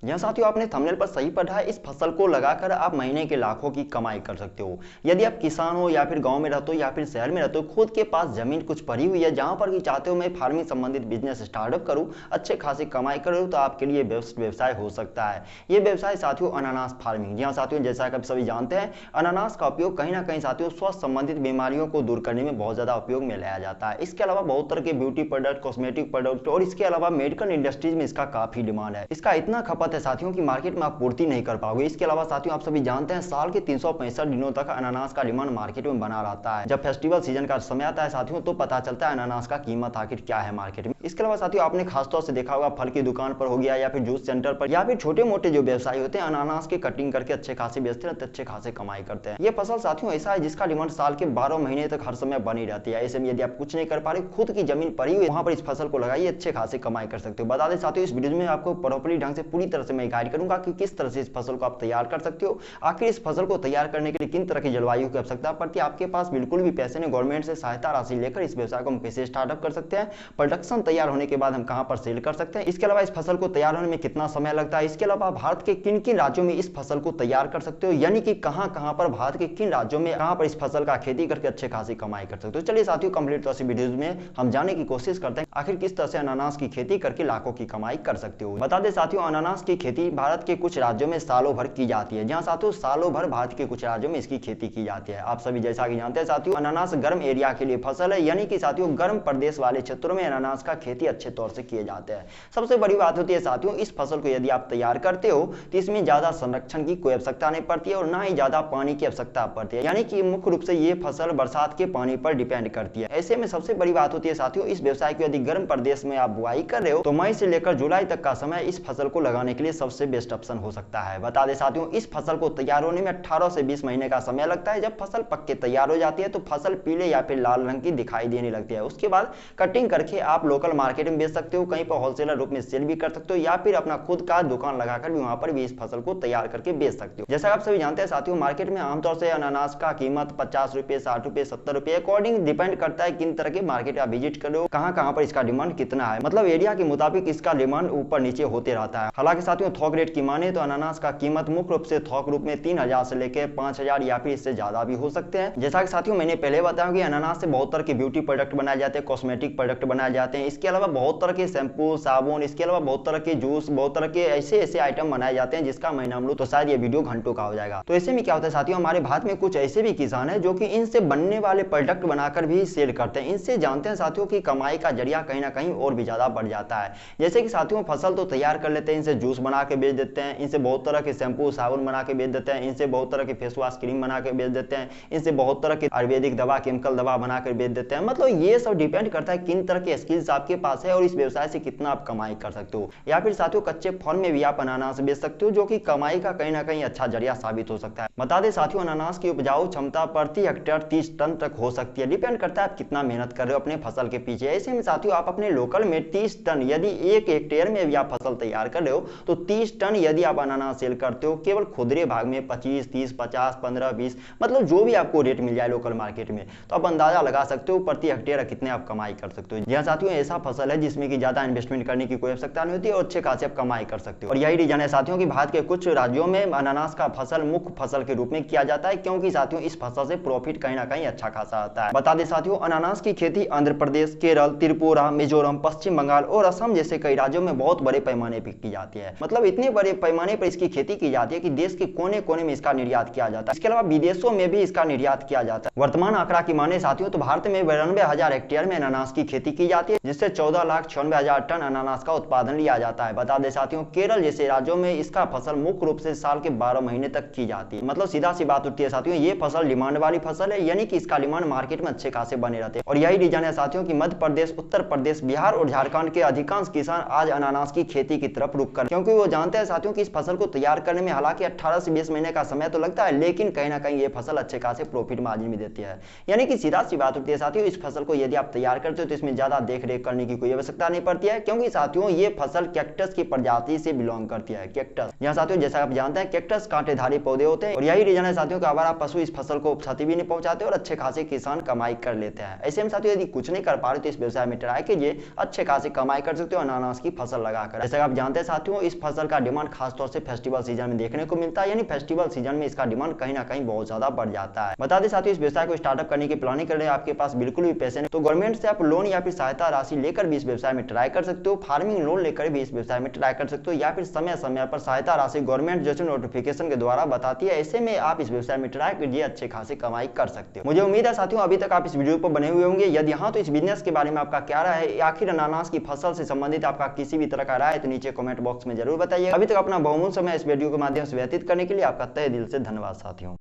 यहाँ साथियों आपने थंबनेल पर सही पढ़ा है, इस फसल को लगाकर आप महीने के लाखों की कमाई कर सकते हो। यदि आप किसान हो या फिर गांव में रहते हो या फिर शहर में रहते हो, खुद के पास जमीन कुछ पड़ी हुई है जहां पर कि चाहते हो मैं फार्मिंग संबंधित बिजनेस स्टार्टअप करूं, अच्छे खासी कमाई करूं, तो आपके लिए बेस्ट व्यवसाय हो सकता है। ये व्यवसाय साथियों अनानास फार्मिंग। जी हाँ साथियों, जैसा कि आप सभी जानते हैं, अनानास का उपयोग कहीं ना कहीं साथियों स्वास्थ्य संबंधित बीमारियों को दूर करने में बहुत ज्यादा उपयोग में लाया जाता है। इसके अलावा बहुत तरह के ब्यूटी प्रोडक्ट, कॉस्मेटिक प्रोडक्ट और इसके अलावा मेडिकल इंडस्ट्रीज में इसका काफी डिमांड है। इसका इतना खपत है साथियों की मार्केट में आप पूर्ति नहीं कर पाओगे। इसके अलावा साथियों आप सभी जानते हैं, साल के 365 दिनों तक अनानास का डिमांड मार्केट में बना रहता है। जब फेस्टिवल सीजन का समय आता है साथियों, तो पता चलता है अनानास का कीमत आखिर क्या है मार्केट में। इसके अलावा साथियों आपने खासतौर से देखा होगा, फल की दुकान पर हो गया या फिर जूस सेंटर पर या फिर छोटे मोटे जो व्यवसायी होते हैं, अनानास की कटिंग करके अच्छे खासे बेचते हैं, अच्छे खासे कमाई करते हैं। ये फसल साथियों ऐसा है जिसका डिमांड साल के 12 महीने तक हर समय बनी रहती है। ऐसे में यदि आप कुछ नहीं कर पा रहे, खुद की जमीन पड़ी हुई, वहां पर इस फसल को लगाइए, अच्छे खासे कमाई कर सकते हो। बता दें साथियों, इस वीडियो में आपको प्रॉपर्ली ढंग से पूरी तरह से मैं गाइड करूंगा कि किस तरह से इस फसल को आप तैयार कर सकते हो। आखिर इस फसल को तैयार करने के लिए किन तरह की जलवायु की आवश्यकता पड़ती है, आपके पास बिल्कुल भी पैसे नहीं, गवर्नमेंट से सहायता राशि लेकर इस व्यवसाय को हम कैसे स्टार्टअप कर सकते हैं, प्रोडक्शन तैयार होने के बाद हम कहां पर सेल कर सकते हैं, इसके अलावा इस फसल को तैयार होने में कितना समय लगता है, इसके अलावा भारत के किन किन राज्यों में इस फसल को तैयार कर सकते हो, यानी कि कहां कहां पर भारत के किन राज्यों में कहां पर इस फसल का खेती करके अच्छे खासी कमाई कर सकते हो। चलिए साथियों, कंप्लीट तौर से वीडियोज में हम जानने की कोशिश करते हैं आखिर किस तरह से अनानास की खेती करके लाखों की कमाई कर सकते हो। बता दें साथियों, अनानास की खेती भारत के कुछ राज्यों में सालों भर की जाती है। जहां साथियों सालों भर भारत के कुछ राज्यों में इसकी खेती की जाती है। आप सभी जैसा कि जानते हैं साथियों, अनानास गर्म एरिया के लिए फसल है, यानी कि साथियों गर्म प्रदेश वाले क्षेत्रों में अनानास का खेती अच्छे तौर से किए जाते हैं। सबसे बड़ी बात होती है साथियों, इस फसल को यदि आप तैयार करते हो तो इसमें ज्यादा संरक्षण की कोई आवश्यकता नहीं पड़ती है और ना ही ज्यादा पानी की आवश्यकता पड़ती है, यानी कि मुख्य रूप से ये फसल बरसात के पानी पर डिपेंड करती है। ऐसे में सबसे बड़ी बात होती है साथियों, इस व्यवसाय को यदि गर्म प्रदेश में आप बुआई कर रहे हो तो मई से लेकर जुलाई तक का समय इस फसल को लगाने के लिए सबसे बेस्ट ऑप्शन हो सकता है। बता दें साथियों, इस फसल को तैयार होने में 18 से 20 महीने का समय लगता है। जब फसल पक के तैयार हो जाती है तो फसल पीले या फिर लाल रंग की दिखाई देने लगती है। उसके बाद कटिंग करके आप लोकल मार्केट में बेच सकते हो, कहीं पर होलसेलर रूप में सेल भी कर सकते हो या फिर अपना खुद का दुकान लगाकर भी वहां पर भी इस फसल को तैयार करके बेच सकते हो। जैसा आप सभी जानते हैं साथियों, मार्केट में आमतौर से अनानास का कीमत 50 रुपए, 60 रुपए, 70 रुपए अकॉर्डिंग डिपेंड करता है किन तरह के मार्केट आप विजिट कर रहे हो, कहां पर इसका डिमांड कितना है। मतलब एरिया के मुताबिक इसका डिमांड ऊपर नीचे होते रहता है। हालांकि साथियों थोक रेट की माने तो अनानास का कीमत मुख्य रूप से थोक रूप में 3000 से लेकर 5000 या फिर इससे ज्यादा भी हो सकते हैं। जैसा कि साथियों मैंने पहले बताया कि अनानास से बहुत तरह के ब्यूटी प्रोडक्ट बनाए जाते हैं, कॉस्मेटिक प्रोडक्ट बनाए जाते हैं। इसके अलावा बहुत तरह के शैम्पू, साबुन, इसके अलावा बहुत तरह के जूस, बहुत तरह के ऐसे आइटम बनाए जाते हैं जिसका मैं नाम लूं तो शायद ये वीडियो घंटों का हो जाएगा। तो ऐसे में क्या होता है साथियों, हमारे भारत में कुछ ऐसे भी किसान हैं जो कि इनसे बनने वाले प्रोडक्ट बनाकर भी सेल करते हैं। इनसे जानते हैं साथियों की कमाई का जरिया कहीं ना कहीं और भी ज्यादा बढ़ जाता है। जैसे कि साथियों फसल तो तैयार कर लेते हैं, इनसे जूस बना के बेच देते हैं, इनसे बहुत तरह के शैम्पू, साबुन बना के बेच देते हैं, इनसे बहुत तरह के फेस वॉश, क्रीम बना के बेच देते हैं, इनसे बहुत तरह की आयुर्वेदिक दवा, केमिकल दवा बना कर बेच देते हैं। मतलब ये सब डिपेंड करता है किन तरह के स्किल्स आपके पास है और इस व्यवसाय से कितना आप कमाई कर सकते हो। या फिर साथियों कच्चे फल में भी आप अनानास बेच सकते हो, जो कि कमाई का कहीं ना कहीं अच्छा जरिया साबित हो सकता है। बता दें साथियों, अनानास की उपजाऊ क्षमता प्रति हेक्टेयर 30 टन तक हो सकती है। डिपेंड करता है आप कितना मेहनत कर रहे हो अपने फसल के पीछे। ऐसे में साथियों आप अपने लोकल में 30 टन, यदि 1 हेक्टेयर में भी आप फसल तैयार कर रहे हो तो 30 टन यदि आप अनानास सेल करते हो केवल खुदरे भाग में 25, 30, 50, 15, 20, मतलब जो भी आपको रेट मिल जाए लोकल मार्केट में, तो आप अंदाजा लगा सकते हो प्रति हेक्टेयर कितने आप कमाई कर सकते हो। यह साथियों ऐसा फसल है जिसमें कि ज्यादा इन्वेस्टमेंट करने की कोई आवश्यकता नहीं होती और अच्छे खासे आप कमाई कर सकते हो। और यही रीजन है साथियों कि भारत के कुछ राज्यों में अनानास का फसल मुख्य फसल के रूप में किया जाता है, क्योंकि साथियों इस फसल से प्रॉफिट कहीं ना कहीं अच्छा खासा आता है। बता दें साथियों, अनानास की खेती आंध्र प्रदेश, केरल, त्रिपुरा, मिजोरम, पश्चिम बंगाल और असम जैसे कई राज्यों में बहुत बड़े पैमाने पर की जाती है। मतलब इतने बड़े पैमाने पर इसकी खेती की जाती है कि देश के कोने कोने में इसका निर्यात किया जाता है। इसके अलावा विदेशों में भी इसका निर्यात किया जाता है। वर्तमान आंकड़ा की माने साथियों तो भारत में 92,000 हेक्टेयर में अनानास की खेती की जाती है, जिससे 14,96,000 टन अनानास का उत्पादन लिया जाता है। बता दें साथियों, केरल जैसे राज्यों में इसका फसल मुख्य रूप से साल के 12 महीने तक की जाती है। मतलब सीधा सी बात उठती है साथियों, ये फसल डिमांड वाली फसल है, यानी कि इसका डिमांड मार्केट में अच्छे खासे बने रहते हैं। और यही रीजन है साथियों कि मध्य प्रदेश, उत्तर प्रदेश, बिहार और झारखंड के अधिकांश किसान आज अनानास की खेती की तरफ रुख कर, क्योंकि वो जानते हैं साथियों कि इस फसल को तैयार करने में हालांकि 18 से 20 महीने का समय तो लगता है, लेकिन कहीं ना कहीं ये फसल अच्छे खासे प्रॉफिट मार्जिन भी देती है। यानी कि सीधा सी बात होती है साथियों, इस फसल को यदि आप तैयार करते हो तो इसमें ज्यादा देख रेख करने की कोई आवश्यकता नहीं पड़ती है, क्योंकि साथियों ये फसल कैक्टस की प्रजाति से बिलोंग करती है। कैक्टस, यहाँ साथियों जैसा आप जानते हैं कैक्टस कांटेधारी पौधे होते हैं और यही रीजन है साथियों कि आवारा पशु इस फसल को क्षति भी नहीं पहुंचाते और अच्छे खासे किसान कमाई कर लेते हैं। ऐसे में साथियों यदि कुछ नहीं कर पा रहे तो इस व्यवसाय में ट्राई कीजिए, अच्छे खासे कमाई कर सकते हो अनानास की फसल लगाकर। जैसे आप जानते हैं साथियों, इस फसल का डिमांड खासतौर से फेस्टिवल सीजन में देखने को मिलता है, यानी फेस्टिवल सीजन में इसका डिमांड कहीं ना कहीं बहुत ज्यादा बढ़ जाता है। बता दें साथियों, इस व्यवसाय को स्टार्टअप करने की प्लानिंग कर रहे हैं, आपके पास बिल्कुल भी पैसे नहीं तो गवर्नमेंट से आप लोन या फिर सहायता राशि लेकर भी इस व्यवसाय में ट्राई कर सकते हो। फार्मिंग लोन लेकर भी इस व्यवसाय में ट्राई कर सकते हो, या फिर समय समय पर सहायता राशि गवर्नमेंट जैसे नोटिफिकेशन के द्वारा बताती है। ऐसे में आप इस व्यवसाय में ट्राई कीजिए, अच्छे खासी कमाई कर सकते हो। मुझे उम्मीद है साथियों अभी तक आप इस वीडियो पर बने हुए होंगे। यदि हाँ तो इस बिजनेस के बारे में आपका क्या राय है, आखिर अनानास की फसल से संबंधित आपका किसी भी तरह का राय है तो नीचे कमेंट बॉक्स में जरूर बताइए। अभी तक अपना बहुमूल्य समय इस वीडियो के माध्यम से व्यतीत करने के लिए आपका तहे दिल से धन्यवाद साथियों।